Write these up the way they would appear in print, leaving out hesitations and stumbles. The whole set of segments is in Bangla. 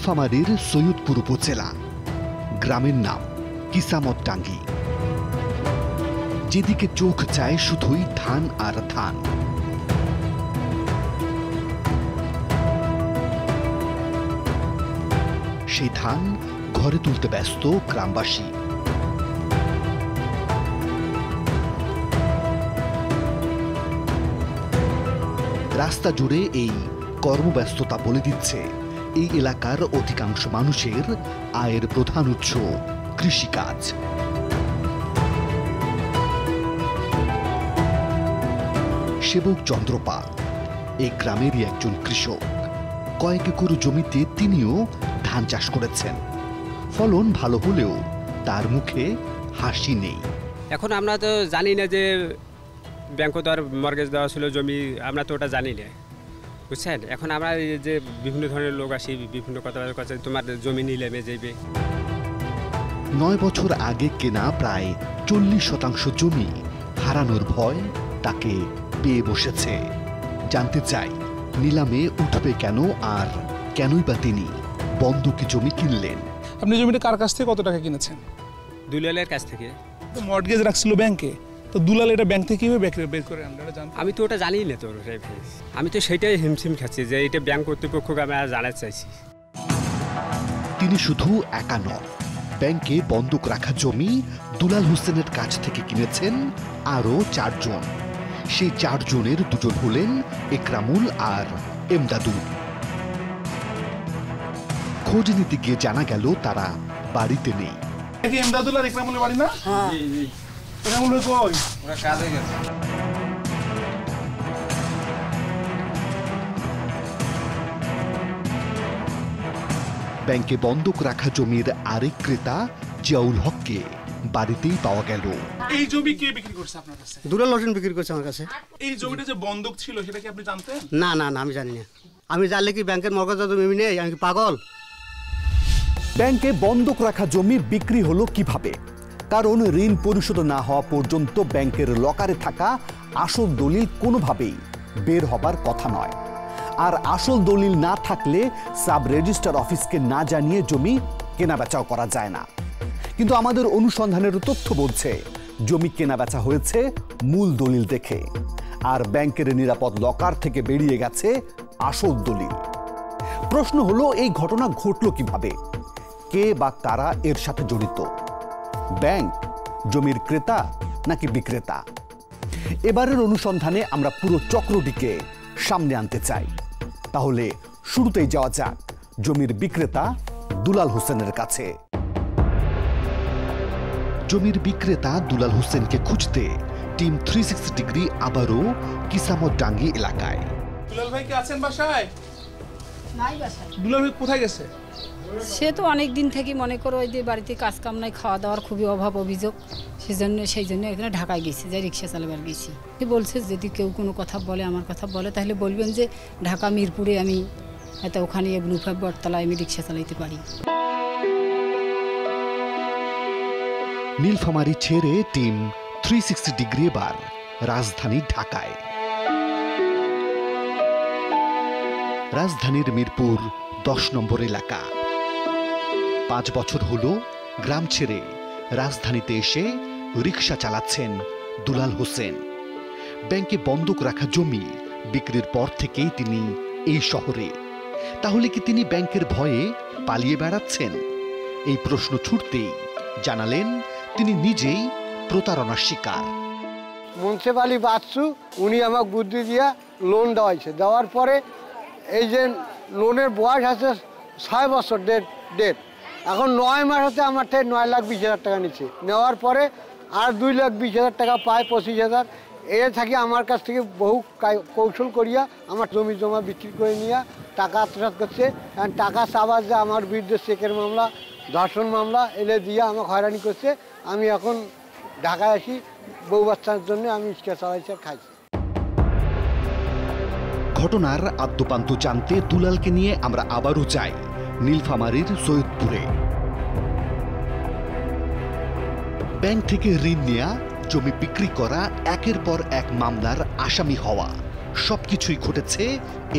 নীলফামারীর সৈয়দপুর উপজেলা, গ্রামের নাম কিসামতটাঙ্গি। যেদিকে চোখ যায় শুধুই ধান আর ধান। সেই ধান ঘরে তুলতে ব্যস্ত গ্রামবাসী। রাস্তা জুড়ে এই কর্মব্যস্ততা বলে দিচ্ছে এই এলাকার অধিকাংশ মানুষের আয়ের প্রধান উৎস কৃষিকাজ। সেবক চন্দ্রপাল এই গ্রামেরই একজন কৃষক। কয়েক একর জমিতে তিনিও ধান চাষ করেছেন। ফলন ভালো হলেও তার মুখে হাসি নেই। এখন আমরা তো জানি না যে ব্যাংকে তো আর মর্গেজ দেওয়া ছিল জমি, আমরা তো ওটা জানি না, বুঝছেন। এখন আমরা যে বিভিন্ন ধরনের লোক আসি, বিভিন্ন কথা তোমার জমি নিলে যাইবে। 9 বছর আগে কেনা প্রায় 40% জমি হারানোর ভয় তাকে পেয়ে বসেছে। জানতে চাই নিলামে উঠবে কেন, আর কেনই বা তিনি বন্ধকি জমি কিনলেন। আপনি জমিটা কার কাছ থেকে কত টাকা কিনেছেন? দুলালের কাছ থেকে। তো মর্টগেজ রাখছিল ব্যাংকে, তো দুলাল এটা ব্যাংক থেকে কিভাবে বের করে আনলো? আমি তো ওটা জানি না। তো আমি তো সেটাই হিমশিম খাচ্ছি যে এটা ব্যাংক কর্তৃপক্ষকে আমি জানাতে চাইছি। তিনি শুধু একা নন, ব্যাংকে বন্ধক রাখা জমি দুলাল হোসেনের কাছ থেকে কিনেছেন আরও 4 জন। সেই 4 জনের 2 জন হলেন একরামুল আর এমদাদুল। খোঁজ নিতে গিয়ে জানা গেল তারা বাড়িতে নেই। এমদাদুল আর একরামুলের বাড়ি না? হ্যাঁ। একরামুল কই? ওরা কাজে গেছে। ব্যাংকে বন্ধক রাখা জমির আরেক ক্রেতা জিয়াউল হককে বাড়িতেই পাওয়া গেল। এই জমি কে বিক্রি করছে আপনার কাছে? দুলাল হোসেন বিক্রি করছে আমার কাছে। এই জমিটা যে বন্ধক ছিল সেটা কি আপনি জানতেন? না না না, আমি জানি না। আমি জানলে কি ব্যাংকের মর্গেজ জমি নেই? আমি কি পাগল? ব্যাংকে বন্ধক রাখা জমি বিক্রি হলো কিভাবে? কারণ ঋণ পরিশোধ না হওয়া পর্যন্ত ব্যাংকের লকারে থাকা আসল দলিল কোনোভাবেই বের হবার কথা নয়। আর আসল দলিল না থাকলে সাব রেজিস্ট্রার অফিসকে না জানিয়ে জমি কেনাবেচাও করা যায় না। কিন্তু আমাদের অনুসন্ধানের তথ্য বলছে জমি কেনাবেচা হয়েছে মূল দলিল দেখে, আর ব্যাংকের নিরাপদ লকার থেকে বেরিয়ে গেছে আসল দলিল। প্রশ্ন হলো এই ঘটনা ঘটলো কিভাবে? কে বা কারা এর সাথে জড়িত? ব্যাংক, জমির ক্রেতা নাকি বিক্রেতা? এবারের অনুসন্ধানে আমরা পুরো চক্রটিকে সামনে আনতে চাই। তাহলে শুরুতেই যাওয়া যাক জমির বিক্রেতা দুলাল হোসেনের কাছে। জমির বিক্রেতা দুলাল হোসেনকে খুঁজতে টিম 360 ডিগ্রি আবারও কিসামতটাঙ্গি এলাকায়। দুলাল ভাই কি আছেন বাসায়? নাই বাসায়। দুলাল ভাই কোথায় গেছে? সে তো অনেক দিন থেকে মনে করো ওই যে বাড়িতে কাজ কাম নাই, খাওয়া দাওয়ার খুবই অভাব অভিযোগ, সেই জন্য এখানে ঢাকায় গেছি, যাই রিক্সা চালাবার গেছি। বলছে যদি কেউ কোনো কথা বলে, আমার কথা বলে, তাহলে বলবেন যে ঢাকা মিরপুরে আমি হয়তো ওখানে ব্লুফাইভ বটতলায় আমি রিক্সা চালাইতে পারি। নীলফামারী ছেড়ে টিম 360 ডিগ্রি এবার রাজধানী ঢাকায়। রাজধানীর মিরপুর 10 নম্বর এলাকা। 5 বছর হলো গ্রাম ছেড়ে রাজধানীতে এসে রিক্সা চালাচ্ছেন দুলাল হোসেন। ব্যাংকে বন্ধক রাখা জমি বিক্রির পর থেকেই তিনি এই শহরে। তাহলে কি তিনি ব্যাংকের ভয়ে পালিয়ে বেড়াচ্ছেন? এই প্রশ্ন ছুটতেই জানালেন তিনি নিজেই প্রতারণার শিকার। মুন্সিপালি বাচ্চু উনি আমাকে বুদ্ধি দিয়া লোন দেওয়ার পরে এই যে লোনের বয়স আছে 6 বছর ডেট, এখন 9 মাস হতে আমার থেকে 9,20,000 টাকা নিচ্ছে। নেওয়ার পরে আর 2,20,000 টাকা পায়, 25,000 এ থাকি আমার কাছ থেকে বহু কৌশল করিয়া আমার জমি জমা বিক্রি করে নিয়ে টাকা আত্মসাৎ করছে। কারণ টাকা চাবার যে আমার বিরুদ্ধে চেকের মামলা, ধর্ষণ মামলা এলে দিয়ে আমাকে হয়রানি করছে। আমি এখন ঢাকায় আসি বউ বাচ্চার জন্য, আমি রিক্সা চালাইছি আর খাইছি। ঘটনার আদ্যপান্ত জানতে দুলালকে নিয়ে আমরা আবারও যাই নীলফামারীর সৈয়দপুরে। ব্যাংক থেকে ঋণ নেয়া, জমি বিক্রি করা, একের পর এক মামলার আসামি হওয়া, সবকিছুই ঘটেছে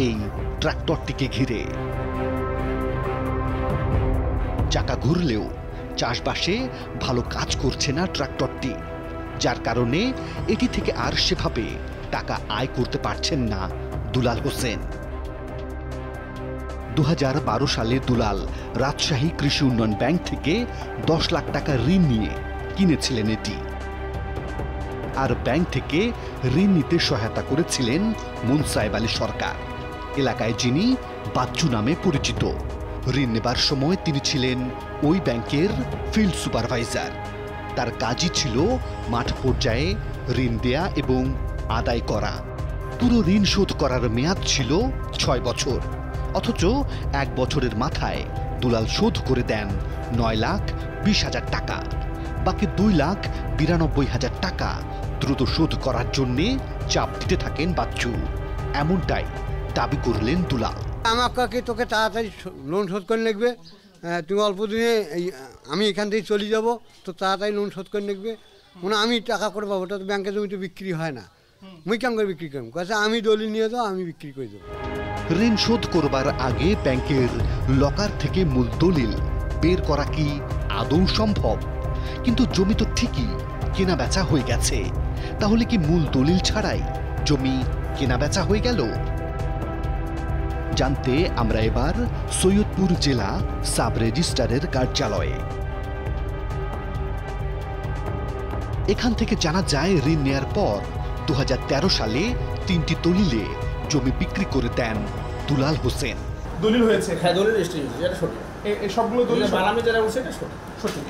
এই ট্রাক্টরটিকে ঘিরে। চাকা ঘুরলেও চাষবাসে ভালো কাজ করছে না ট্রাক্টরটি, যার কারণে এটি থেকে আর সেভাবে টাকা আয় করতে পারছেন না দুলাল হোসেন। 2012 সালে দুলাল রাজশাহী কৃষি উন্নয়ন ব্যাংক থেকে 10 লাখ টাকা ঋণ নিয়ে কিনেছিলেন এটি। আর ব্যাংক থেকে ঋণ নিতে সহায়তা করেছিলেন মুনসায়েব আলী সরকার, এলাকায় যিনি বাচ্চু নামে পরিচিত। ঋণ নেবার সময় তিনি ছিলেন ওই ব্যাংকের ফিল্ড সুপারভাইজার। তার কাজই ছিল মাঠ পর্যায়ে ঋণ দেয়া এবং আদায় করা। পুরো ঋণ শোধ করার মেয়াদ ছিল 6 বছর, অথচ 1 বছরের মাথায় দুলাল শোধ করে দেন 9,20,000 টাকা। বাকি 2,92,000 টাকা দ্রুত শোধ করার জন্যে চাপ দিতে থাকেন বাচ্চু, এমনটাই দাবি করলেন দুলাল। আমাকে তোকে তাড়াতাড়ি লোন শোধ করে লিখবে, তুমি অল্প দিনে আমি এখান থেকে চলে যাব, তো তাড়াতাড়ি লোন শোধ করে লিখবে। মানে আমি টাকা করে পাবো, ওটা তো ব্যাংকে জমি তো বিক্রি হয় না, মুই কেমন করে বিক্রি করবো? কাছে আমি দলিল নিয়ে যাও, আমি বিক্রি করে দেবো। ঋণ শোধ করবার আগে ব্যাংকের লকার থেকে মূল দলিল বের করা কি আদৌ সম্ভব? কিন্তু জমি তো ঠিকই কেনা বেচা হয়ে গেছে, তাহলে কি মূল দলিল ছাড়াই জমি কেনা বেচা হয়ে গেল? জানতে আমরা এবার সৈয়দপুর জেলা সাব রেজিস্ট্রারের কার্যালয়ে। এখান থেকে জানা যায় ঋণ নেয়ার পর 2013 সালে 3টি দলিলে জমি বিক্রি করে দেন দুলাল হোসেন। দলিল হয়েছে? হ্যাঁ, দলিল রেজিস্ট্রি হয়েছে, এটা সঠিক। এই সবগুলো দলিল বালামে যারা উঠছে এটা সঠিক।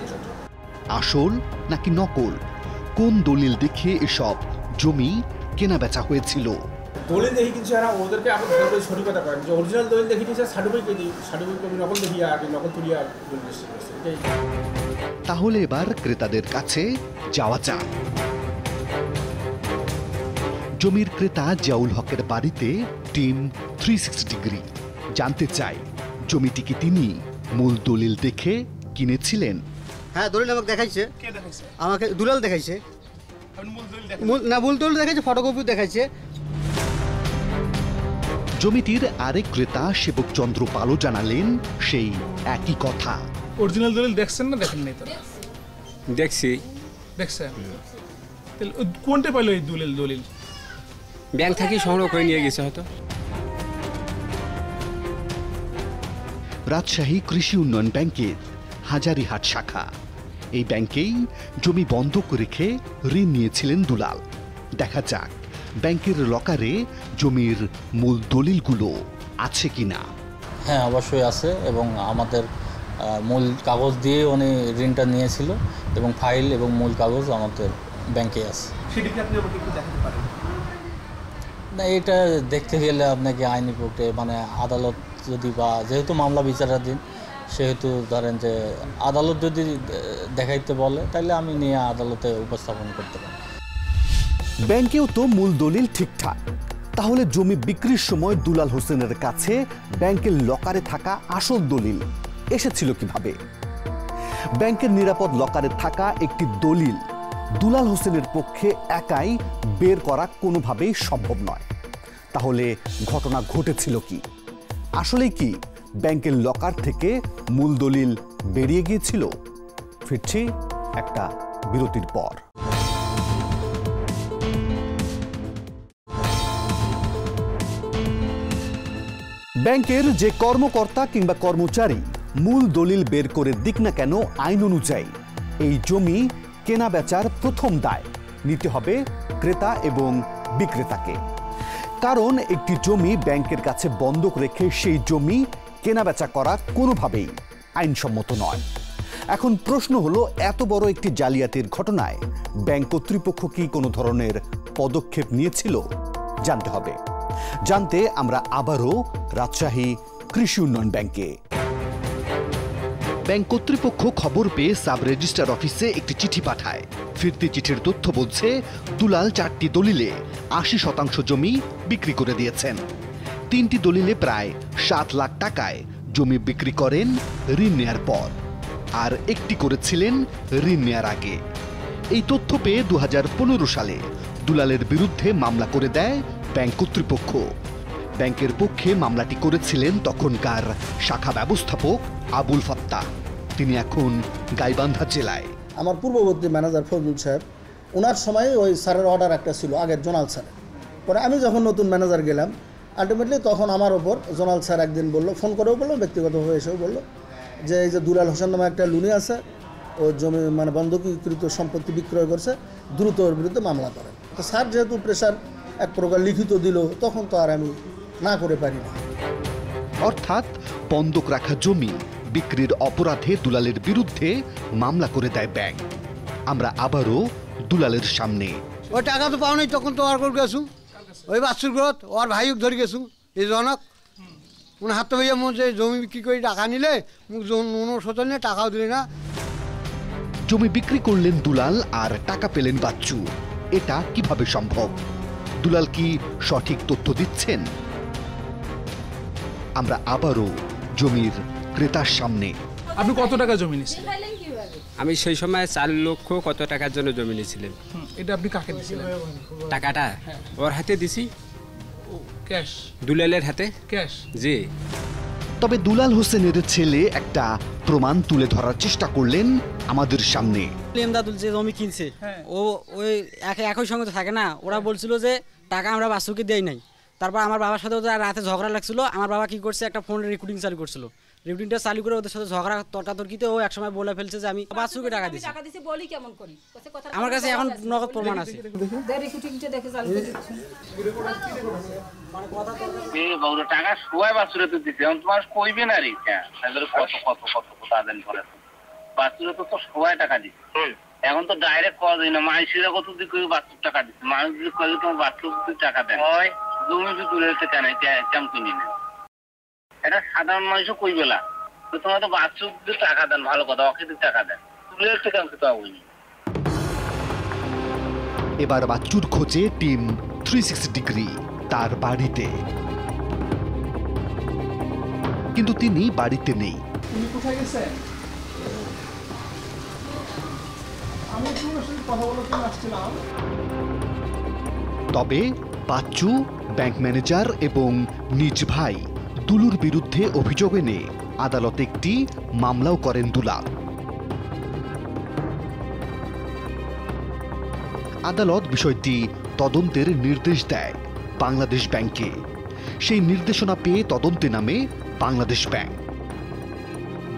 আসল নাকি নকল? কোন দলিল দেখে এসব জমি কেনা বেচা হয়েছিল? দলিল দেখি কিন্তু এরা ওদেরকে আমরা সঠিক কথা করেন যে অরিজিনাল দলিল দেখি নিয়েছে, সার্টিফিকেট নকল দেখিয়া আগে নকল তুলিয়া দলিল রেজিস্ট্রি করছে। তাহলে এবার ক্রেতাদের কাছে যাওয়া যাক। জমির ক্রেতা জিয়াউল হকের বাড়িতে টিম 360 ডিগ্রি জানতে চাই জমিটি কি তিনি মূল দলিল দেখে কিনেছিলেন? হ্যাঁ, দলিল আমাকে দেখাইছে। কে দেখাইছে? আমাকে দুলাল দেখাইছে। আপনি মূল দলিল না, মূল দলিল দেখাইছে, ফটোকপি দেখাইছে। জমিটির আরেক ক্রেতা সেবক চন্দ্র পালও জানালেন সেই একই কথা। অরিজিনাল দলিল দেখছেন না দেখেন নাই? তো দেখছি। দেখছেন? তাহলে কোনটা পাইলো এই দলিল? ব্যাংক থেকে সংগ্রহ করে নিয়ে গেছে হয়তো। রাজশাহী কৃষি উন্নয়ন ব্যাংকের হাজারিহাট শাখা, এই ব্যাংকেই জমি বন্ধক রেখে ঋণ নিয়েছিলেন দুলাল। দেখা যাক ব্যাংকের লকারে জমির মূল দলিলগুলো আছে কিনা। হ্যাঁ, অবশ্যই আছে, এবং আমাদের মূল কাগজ দিয়ে উনি ঋণটা নিয়েছিল এবং ফাইল এবং মূল কাগজ আমাদের ব্যাংকে আছে। সেটা কি আপনি আমাকে একটু দেখাতে পারেন? না, এটা দেখতে গেলে আপনাকে আইনি প্রক্রিয়া, মানে আদালত যদি, বা যেহেতু মামলা বিচারাধীন, সেহেতু ধরেন যে আদালত যদি দেখাইতে বলে তাহলে আমি নিয়ে আদালতে উপস্থাপন করতে পারি। ব্যাংকেও তো মূল দলিল ঠিকঠাক, তাহলে জমি বিক্রির সময় দুলাল হোসেনের কাছে ব্যাংকের লকারে থাকা আসল দলিল এসেছিল কিভাবে? ব্যাংকের নিরাপদ লকারে থাকা একটি দলিল দুলাল হোসেনের পক্ষে একাই বের করা কোনোভাবেই সম্ভব নয়। তাহলে ঘটনা ঘটেছিল কি? আসলে কি ব্যাংকের লকার থেকে মূল দলিল বেরিয়ে গিয়েছিল? ফিরছি একটা বিরতির পর। ব্যাংকের যে কর্মকর্তা কিংবা কর্মচারী মূল দলিল বের করে দিক না কেন, আইন অনুযায়ী এই জমি কেনা বেচার প্রথম দায় নিতে হবে ক্রেতা এবং বিক্রেতাকে। কারণ একটি জমি ব্যাংকের কাছে বন্ধক রেখে সেই জমি কেনা বেচা করা কোনোভাবেই আইনসম্মত নয়। এখন প্রশ্ন হলো, এত বড় একটি জালিয়াতির ঘটনায় ব্যাংক কর্তৃপক্ষ কি কোনো ধরনের পদক্ষেপ নিয়েছিল? জানতে হবে। জানতে আমরা আবারও রাজশাহী কৃষি উন্নয়ন ব্যাংকে। ব্যাংক কর্তৃপক্ষ খবর পেয়ে সাব রেজিস্ট্রার অফিসে একটি চিঠি পাঠায়। ফিরতি চিঠির তথ্য বলছে দুলাল 4টি দলিলে 80% জমি বিক্রি করে দিয়েছেন। 3টি দলিলে প্রায় 7 লাখ টাকায় জমি বিক্রি করেন ঋণ নেয়ার পর, আর একটি করেছিলেন ঋণ নেয়ার আগে। এই তথ্য পেয়ে 2015 সালে দুলালের বিরুদ্ধে মামলা করে দেয় ব্যাংক কর্তৃপক্ষ। ব্যাংকের পক্ষে মামলাটি করেছিলেন তখনকার শাখা ব্যবস্থাপক আবুল ফাত্তাহ। তিনি এখন গাইবান্ধা জেলায়। আমার পূর্ববর্তী ম্যানেজার ফজলুল সাহেব, ওনার সময় ওই স্যারের অর্ডার একটা ছিল আগের জোনাল স্যারের। পরে আমি যখন নতুন ম্যানেজার গেলাম, আলটিমেটলি তখন আমার ওপর জোনাল স্যার একদিন বললো, ফোন করেও বললো, ব্যক্তিগতভাবে এসেও বললো যে এই যে দুলাল হোসেন নামে একটা লুনি আছে, ও জমি মানে বন্ধকীকৃত সম্পত্তি বিক্রয় করছে, দ্রুত ওর বিরুদ্ধে মামলা করেন। তো স্যার যেহেতু প্রেশার এক প্রকার লিখিত দিল, তখন তো আর আমি না করে পারি না। অর্থাৎ বন্ধক রাখা জমি বিক্রির অপরাধে দুলালের বিরুদ্ধে মামলা করে দেয় ব্যাংক। আমরা আবারও দুলালের সামনে। ওই টাকা তো পাও নাই, তখন তো আর করে গেছু ওই বাচ্চুর গ্রত ওর ভাইক ধরে গেছু এই জনক উনি হাত ভাইয়া মনে জমি বিক্রি করে টাকা নিলে মুখ শোধন নিয়ে টাকাও দিলে না। জমি বিক্রি করলেন দুলাল আর টাকা পেলেন বাচ্চু, এটা কিভাবে সম্ভব? দুলাল কি সঠিক তথ্য দিচ্ছেন? আমরা আবারও জমির ক্রেতার সামনে। আপনি কত টাকা জমি নিয়েছেন? আমি সেই সময় 4 লক্ষ কত টাকার জন্য জমি নিয়েছিলাম। এটা আপনি কাকে দিয়েছিলেন টাকাটা? ওর হাতে দিছি, ক্যাশ। দুলালের হাতে ক্যাশ? জি। তবে দুলাল হোসেনের ছেলে একটা প্রমাণ তুলে ধরার চেষ্টা করলেন আমাদের সামনে। এমদাদুল যে জমি কিনছে, ও ওই একই সঙ্গে তো থাকে না, ওরা বলছিল যে টাকা আমরা বাসুকে দেই নাই। তারপর আমার বাবার সাথে ওদের রাতে ঝগড়া লাগছিল। আমার বাবা কি করছে, একটা ফোনে রেকর্ডিং চালু করছিল। রেকর্ডিংটা চালু করে ওদের সাথে ঝগড়া তর্কাতর্কিতে ও একসময় বলে ফেলছে যে আমি বাসুকে টাকা দিছি। আমার কাছে এখন নগদ প্রমাণ আছে। টাকা সবাই বাসুরে তো দিতে তোমার কইবে না রে, কত কত কত কত আদান করে বাসুরে তো সবাই টাকা দিচ্ছে। এখন তো ডাইরেক্ট করা যায় না, মাইসিরা কত দিকে বাচ্চুর টাকা দিচ্ছে, মানুষ যদি কয়ে তোমার বাচ্চুর টাকা দেয় হয় জমি তুলে কেন কেমন কিনি না, এটা সাধারণ মানুষও কইবে না। তো তোমার তো বাচ্চুর টাকা দেন, ভালো কথা, ওকে টাকা দেন, তুলে কেমন খেতে হবে। এবার বাচ্চুর খোঁজে টিম 360 ডিগ্রি তার বাড়িতে, কিন্তু তিনি বাড়িতে নেই। তুমি কোথায় গেছেন? আমি তোমার সাথে কথা বলতে আসছিলাম। তবে বাচ্চু, ব্যাংক ম্যানেজার এবং নিজ ভাই দুলুর বিরুদ্ধে অভিযোগ এনে আদালতে একটি মামলাও করেন দুলাল। আদালত বিষয়টি তদন্তের নির্দেশ দেয় বাংলাদেশ ব্যাংকে। সেই নির্দেশনা পেয়ে তদন্তে নামে বাংলাদেশ ব্যাংক।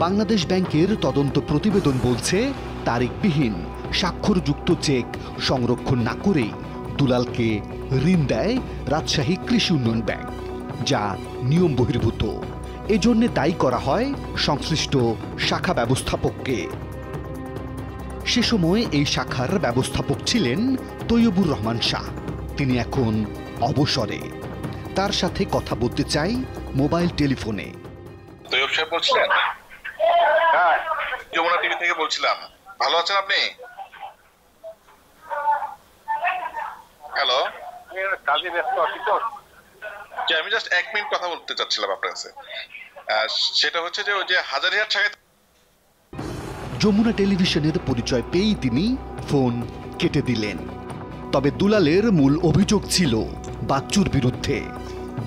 বাংলাদেশ ব্যাংকের তদন্ত প্রতিবেদন বলছে, তারিখবিহীন স্বাক্ষরযুক্ত চেক সংরক্ষণ না করেই দুলালকে ঋণ দেয় রাজশাহী কৃষি উন্নয়ন ব্যাংক, যা নিয়ম বহির্ভূত। এজন্য দায়ী করা হয় সংশ্লিষ্ট শাখা ব্যবস্থাপককে। সে সময় এই শাখার ব্যবস্থাপক ছিলেন তৈয়বুর রহমান শাহ। তিনি এখন অবসরে। তার সাথে কথা বলতে চাই মোবাইল টেলিফোনে। তৈয়ব সাহেব বলছিলেন? হ্যাঁ, যমুনা টিভি থেকে বলছিলাম। ভালো আছেন আপনি? হ্যালো, কাজে ব্যস্ত আছি তো। আমি জাস্ট 1 মিনিট কথা বলতে চাচ্ছিলাম আপনার কাছে। সেটা হচ্ছে যে ওই যে হাজারিহাট শাখায় যমুনা টেলিভিশনের পরিচয় পেয়েই তিনি ফোন কেটে দিলেন। তবে দুলালের মূল অভিযোগ ছিল বাচ্চুর বিরুদ্ধে।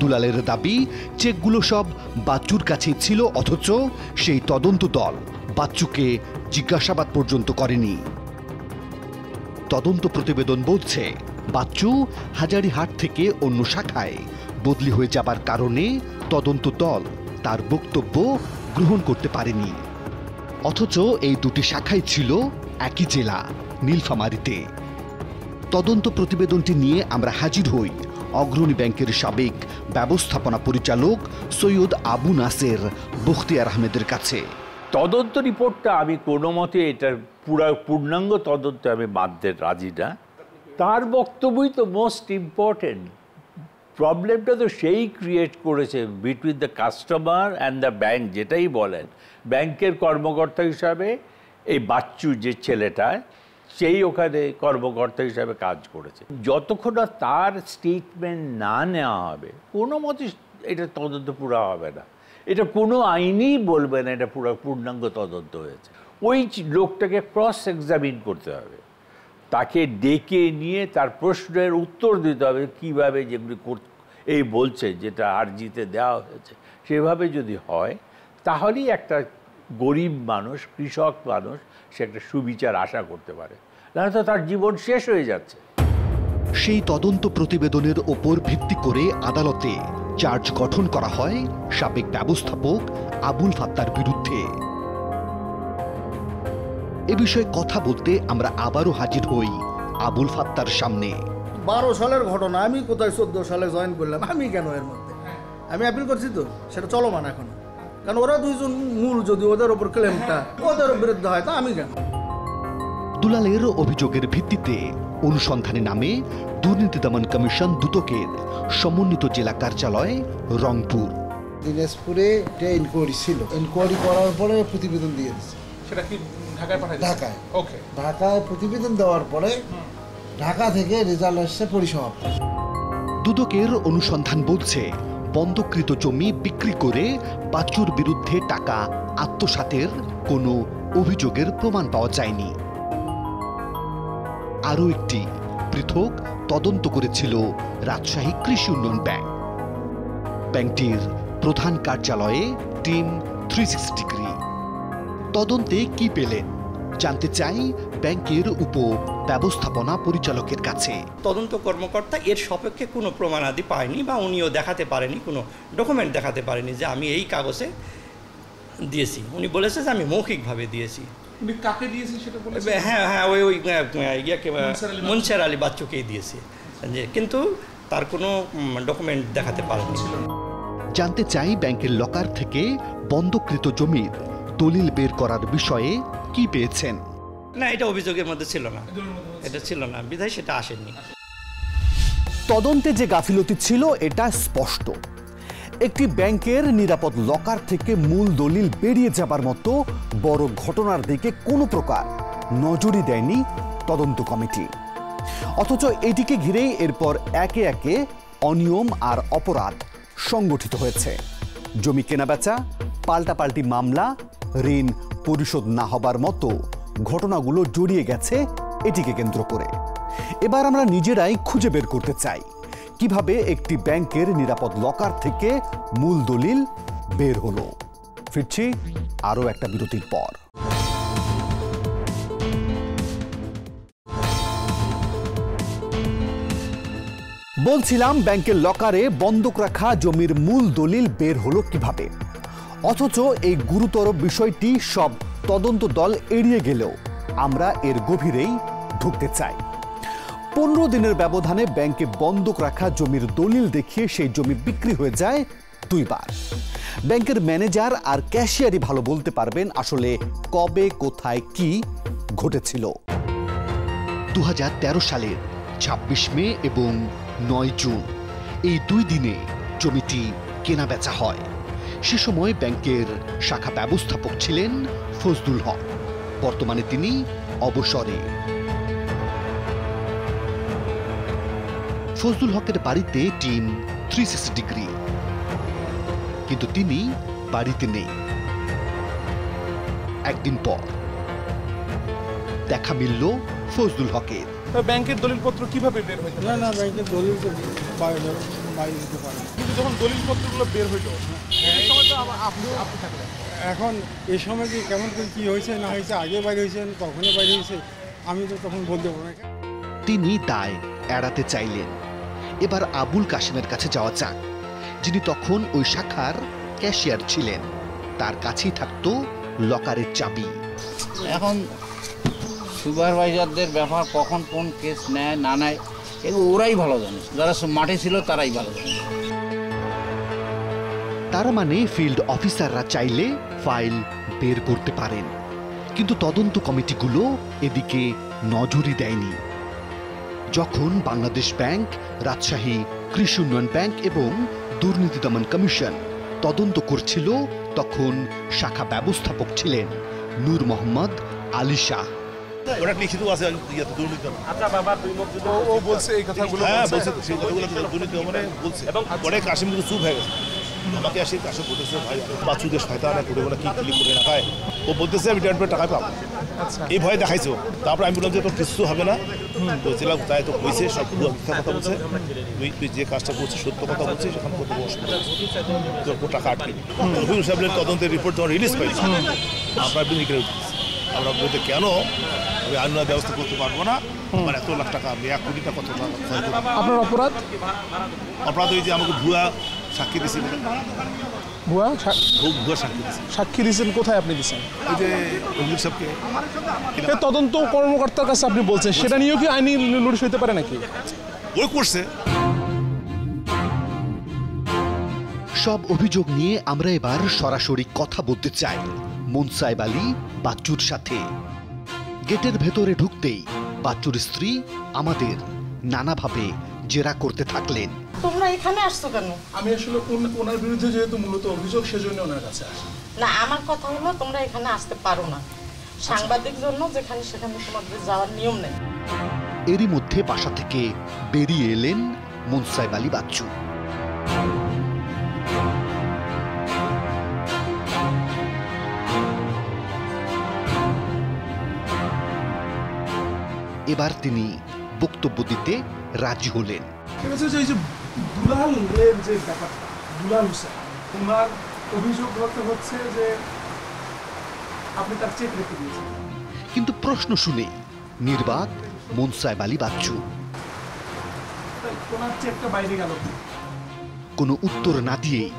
দুলালের দাবি, চেকগুলো সব বাচ্চুর কাছেই ছিল, অথচ সেই তদন্ত দল বাচ্চুকে জিজ্ঞাসাবাদ পর্যন্ত করেনি। তদন্ত প্রতিবেদন বলছে, বাচ্চু হাজারিহাট থেকে অন্য শাখায় বদলি হয়ে যাবার কারণে তদন্ত দল তার বক্তব্য গ্রহণ করতে পারেনি। অথচ এই দুটি শাখাই ছিল একই জেলা, নীলফামারীতে। তদন্ত প্রতিবেদনটি নিয়ে আমরা হাজির হই অগ্রণী ব্যাংকের সাবেক ব্যবস্থাপনা পরিচালক সৈয়দ আবু নাসের বখতিয়ার আহমেদের কাছে। তদন্ত রিপোর্টটা আমি কোনো মতে এটার পূর্ণাঙ্গ তদন্তে আমি বাঁধতে রাজি না। তার বক্তব্যই তো মোস্ট ইম্পর্টেন্ট। প্রবলেমটা তো সেই ক্রিয়েট করেছে between the customer and the bank, যেটাই বলেন। ব্যাংকের কর্মকর্তা হিসাবে এই বাচ্চু যে ছেলেটা, সেই ওখানে কর্মকর্তা হিসাবে কাজ করেছে। যতক্ষণ না তার স্টেটমেন্ট না নেওয়া হবে, কোনো মতে এটা তদন্ত পুরো হবে না। এটা কোনো আইনই বলবে না এটা পুরো পূর্ণাঙ্গ তদন্ত হয়েছে। ওই লোকটাকে ক্রস এক্সামিন করতে হবে, তাকে ডেকে নিয়ে তার প্রশ্নের উত্তর দিতে হবে কীভাবে যেগুলি এই বলছে যেটা আর্জিতে দেওয়া হয়েছে সেভাবে যদি হয়, তাহলেই একটা গরিব মানুষ, কৃষক মানুষ সে একটা সুবিচার আশা করতে পারে, নাহলে তো তার জীবন শেষ হয়ে যাচ্ছে। সেই তদন্ত প্রতিবেদনের ওপর ভিত্তি করে আদালতে চার্জ গঠন করা হয় সাবেক ব্যবস্থাপক আবুল ফাত্তার বিরুদ্ধে। এ বিষয়ে কথা বলতে আমরা আবারও হাজির হই আবুল ফাত্তার সামনে। 12 সালের ঘটনা, আমি কোথায় 14 সালে জয়েন করলাম, আমি কেন এর মধ্যে? আমি অ্যাপিল করছি তো, সেটা চলমান এখনো। কারণ ওরা দুইজন মূল, যদি ওদের ওপর ক্লেমটা ওদের বিরুদ্ধে হয় তা আমি কেন? দুলালের অভিযোগের ভিত্তিতে অনুসন্ধানে নামে দুর্নীতি দমন কমিশন দুদকের সমন্বিত জেলা কার্যালয় রংপুর। দিনাজপুরে একটা ইনকোয়ারি ছিল, ইনকোয়ারি করার পরে প্রতিবেদন দিয়ে দিচ্ছে। সেটা কি ঢাকায় পাঠায়? ঢাকায়। ওকে। ঢাকায় প্রতিবেদন দেওয়ার পরে ঢাকা থেকে রেজাল্ট আসছে পরিসমাপ্ত। দুদকের অনুসন্ধান বলছে বন্ধকৃত জমি বিক্রি করে বাচ্চুর বিরুদ্ধে টাকা আত্মসাতের কোনো অভিযোগের প্রমাণ পাওয়া যায়নি। আরও একটি পৃথক তদন্ত করেছিল রাজশাহী কৃষি উন্নয়ন ব্যাংক। ব্যাংকটির প্রধান কার্যালয়ে টিম 360 ডিগ্রি। তদন্তে কি পেলেন জানতে চাই ব্যাংকের উপ ব্যবস্থাপনা পরিচালকের কাছে। তদন্ত কর্মকর্তা এর সপক্ষে কোনো প্রমাণাদি পায়নি, বা উনিও দেখাতে পারেনি, কোনো ডকুমেন্ট দেখাতে পারেনি যে আমি এই কাগজে দিয়েছি। উনি বলেছে যে আমি মৌখিকভাবে দিয়েছি। উনি কাকে দিয়েছেন সেটা বলেছেন? হ্যাঁ হ্যাঁ, ওই ইয়াকে মুনসের আলী বাচ্চুকেই দিয়েছি, যে কিন্তু তার কোনো ডকুমেন্ট দেখাতে পারেনি। জানতে চাই ব্যাংকের লকার থেকে বন্ধকৃত জমির দলিল বের করার বিষয়ে কি পেয়েছেন। না, এটা অভিযোগের মধ্যে ছিল না, এটা ছিল না, বিধায় সেটা আসেনি। তদন্তে যে গাফিলতি ছিল এটা স্পষ্ট। একটি ব্যাংকের নিরাপদ লকার থেকে মূল দলিল বেরিয়ে যাবার মতো বড় ঘটনার দিকে কোনো প্রকার নজরই দেয়নি তদন্ত কমিটি। অথচ এটিকে ঘিরেই এরপর একে একে অনিয়ম আর অপরাধ সংগঠিত হয়েছে। জমি কেনাবেচা, পাল্টাপাল্টি মামলা, ঋণ পরিশোধ না হবার মতো ঘটনাগুলো জড়িয়ে গেছে এটিকে কেন্দ্র করে। এবার আমরা নিজেরাই খুঁজে বের করতে চাই কিভাবে একটি ব্যাংকের নিরাপদ লকার থেকে মূল দলিল বের হলো। ফিরছি আরও একটা বিরতির পর। বলছিলাম ব্যাংকের লকারে বন্ধক রাখা জমির মূল দলিল বের হলো কিভাবে। অথচ এই গুরুতর বিষয়টি সব তদন্ত দল এড়িয়ে গেলেও আমরা এর গভীরেই ঢুকতে চাই। 15 দিনের ব্যবধানে ব্যাংকে বন্ধক রাখা জমির দলিল দেখিয়ে সেই জমি বিক্রি হয়ে যায় 2 বার। ব্যাংকের ম্যানেজার আর ক্যাশিয়ারই ভালো বলতে পারবেন আসলে কবে কোথায় কি ঘটেছিল। 2013 সালের 26 মে এবং 9 জুন এই 2 দিনে জমিটি কেনাবেচা হয়। সে সময় ব্যাংকের শাখা ব্যবস্থাপক ছিলেন ফজলুল হক, বর্তমানে তিনি অবসরে। ফজলুল হকের বাড়িতে টিম 360 ডিগ্রি, কিন্তু তিনি বাড়িতে নেই। একদিন পর দেখা মিলল ফজলুল হকের। ব্যাংকের দলিলপত্র কিভাবে বের হইতো? না না, ব্যাংকের দলিল তো বাইরে দিতে পারে। কিন্তু যখন দলিলপত্রগুলো বের হইতো এই সময় তো আপনি থাকলেন। এখন এই সময় কি কেমন কি হয়েছে না হয়েছে, আগে বাইরে হয়েছে কখনই বাইরে হয়েছে, আমি তো তখন বলতে পারবো না। তিনি দায় এড়াতে চাইলেন। এবার আবুল কাশেমের কাছে যাওয়া যাক, যিনি তখন ওই শাখার ক্যাশিয়ার ছিলেন। তার কাছেই থাকতো লকারের চাবি। এখন সুপারভাইজারদের ব্যাপার, কখন কোন কেস নেয় না নেয় এগুলো ওরাই ভালো জানে, যারা মাঠে ছিল তারাই ভালো জানে। তার মানে ফিল্ড অফিসাররা চাইলে ফাইল বের করতে পারেন, কিন্তু তদন্ত কমিটিগুলো এদিকে নজরই দেয়নি। যখন বাংলাদেশ ব্যাংক, রাজশাহী কৃষি উন্নয়ন ব্যাংক এবং দুর্নীতি দমন কমিশন তদন্ত করছিল, তখন শাখা ব্যবস্থাপক ছিলেন নূর মোহাম্মদ আলী শাহ। ওটা লিখিত আছে দুর্নীতি। আচ্ছা বাবা, তুই মুখ দিতে ও বলছে এই কথাগুলো। হ্যাঁ বলছে, সেই কথাগুলো দুর্নীতি মানে বলছে। এবং পরে কাশিম কিন্তু চুপ হয়ে গেছে। আমাকে আসে কাশিম বলতেছে, ভাই বাচ্চুদের শয়তান করে বলে কি ক্লিক করে রাখায়। ও বলতেছে আমি 1.5 টাকা পাবো। এই ভয় দেখাইছো। তারপরে আমি বললাম যে তোর কিছু হবে না, বলছিলাম তাই তো কইছে সব মিথ্যা কথা বলছে, তুই যে কাজটা করছিস সত্য কথা বলছিস, সেখানে কত অসুবিধা তোর টাকা আটকে রফিকুল সাহেবের তদন্তের রিপোর্ট যখন রিলিজ পাইছি আমরা বিনি করে উঠেছি। আমরা বলতে কেন আমি আইন ব্যবস্থা করতে পারবো না, আমার এত লাখ টাকা আমি 1 কোটি টাকা কত টাকা। আপনার অপরাধ? অপরাধ ওই যে আমাকে ভুয়া সাক্ষী দিয়েছিল। ভুয়া সাক্ষী দিয়েছে। সাক্ষী দিয়েছেন কোথায় আপনি দিয়েছেন? ওই যে রফিকুল সাহেবকে তদন্ত কর্মকর্তার কাছে আপনি বলছেন, সেটা নিয়েও কি আইনি নোটিশ হইতে পারে নাকি? ওই করছে। সব অভিযোগ নিয়ে আমরা এবার সরাসরি কথা বলতে চাই মুনসাইব আলী বাচ্চুর সাথে। গেটের ভেতরে ঢুকতেই বাচ্চুর স্ত্রী আমাদের নানাভাবে জেরা করতে থাকলেন। তোমরা এখানে আসছো কেন? আমি আসলে ওনার বিরুদ্ধে যেহেতু মূলত অভিযোগ, সেজন্য ওনার কাছে আসি। না, আমার কথা হলো তোমরা এখানে আসতে পারো না, সাংবাদিক জন্য যেখানে সেখানে তোমাদের যাওয়ার নিয়ম নেই। এরই মধ্যে বাসা থেকে বেরিয়ে এলেন মুনসাইব আলী বাচ্চু। এবার তিনি বক্তব্য দিতে রাজি হলেন। দুলালের যে ব্যাপারটা, দুলাল হোসেন ওনার অভিযোগ হচ্ছে যে আপনি তার চেক রেখে দিয়েছেন। কিন্তু প্রশ্ন শুনে নির্বাক মুনসাইব আলী বাচ্চু। ওনার চেকটা বাইরে গেল। কোনো উত্তর না দিয়েই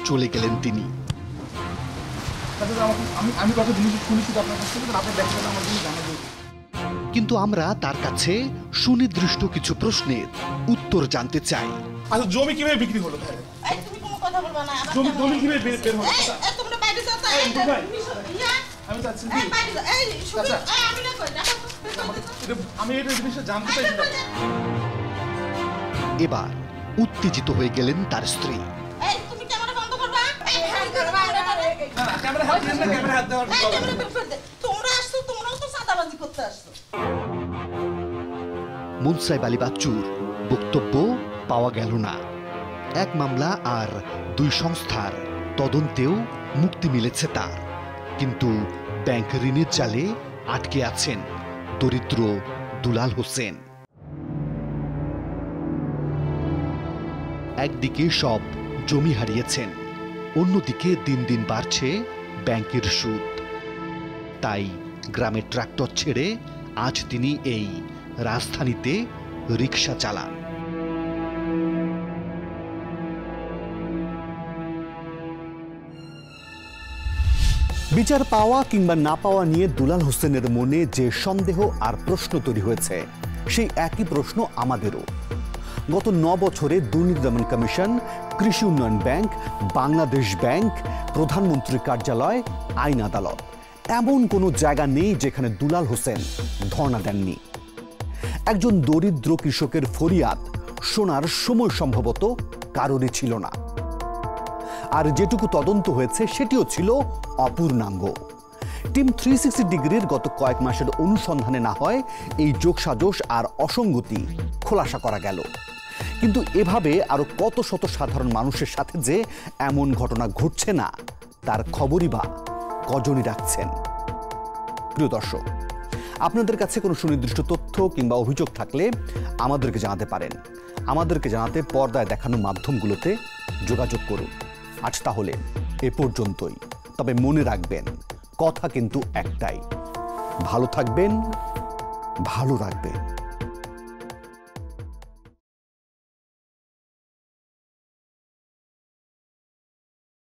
চলে গেলেন তিনি। আমি কত জিনিস শুনেছি আপনার কাছ থেকে, আপনি দেখলেন আমার জিনিস জানাবেন। কিন্তু আমরা তার কাছে সুনির্দিষ্ট কিছু প্রশ্নের উত্তর জানতে চাই। আচ্ছা, জমি কিভাবে বিক্রি হলো? এই তুমি কোনো কথা বলবা না। জমি কিভাবে বের হলো? এই তোমরা বাইরে যাও। আমি যাচ্ছি। এই বাইরে যাও। এই শুধু আমি না কই দেখো, আমি এই জিনিসটা জানতে চাইছি। এবার উত্তেজিত হয়ে গেলেন তার স্ত্রী। এই তুমি ক্যামেরা বন্ধ করবা। ক্যামেরা হাত দেওয়ার তোমরা আসছো, তোমরাও তো সাদাবাজি করতে আসছো। মুনসাইব আলী বাচ্চুর বক্তব্য পাওয়া গেল না। এক মামলা আর 2 সংস্থার তদন্তেও মুক্তি মিলেছে তার। কিন্তু ব্যাংক ঋণের জালে আটকে আছেন দরিদ্র দুলাল হোসেন। একদিকে সব জমি হারিয়েছেন, অন্যদিকে দিন দিন বাড়ছে ব্যাংকের সুদ। তাই গ্রামের ট্রাক্টর ছেড়ে আজ তিনি এই রাজধানীতে রিক্সা চালান। বিচার পাওয়া কিংবা না পাওয়া নিয়ে দুলাল হোসেনের মনে যে সন্দেহ আর প্রশ্ন তৈরি হয়েছে, সেই একই প্রশ্ন আমাদেরও। গত 9 বছরে দুর্নীতি দমন কমিশন, কৃষি উন্নয়ন ব্যাংক, বাংলাদেশ ব্যাংক, প্রধানমন্ত্রীর কার্যালয়, আইন আদালত, এমন কোনো জায়গা নেই যেখানে দুলাল হোসেন ধর্ণা দেননি। একজন দরিদ্র কৃষকের ফরিয়াদ শোনার সময় সম্ভবত কারোরই ছিল না। আর যেটুকু তদন্ত হয়েছে সেটিও ছিল অপূর্ণাঙ্গ। টিম 360 ডিগ্রির গত কয়েক মাসের অনুসন্ধানে না হয় এই যোগসাজশ আর অসঙ্গতি খোলাসা করা গেল। কিন্তু এভাবে আরো কত শত সাধারণ মানুষের সাথে যে এমন ঘটনা ঘটছে না, তার খবরই বা কজনই রাখছেন। প্রিয় দর্শক, আপনাদের কাছে কোনো সুনির্দিষ্ট তথ্য কিংবা অভিযোগ থাকলে আমাদেরকে জানাতে পারেন। আমাদেরকে জানাতে পর্দায় দেখানো মাধ্যমগুলোতে যোগাযোগ করুন। আজ তাহলে এ পর্যন্তই। তবে মনে রাখবেন, কথা কিন্তু একটাই, ভালো থাকবেন, ভালো রাখবেন।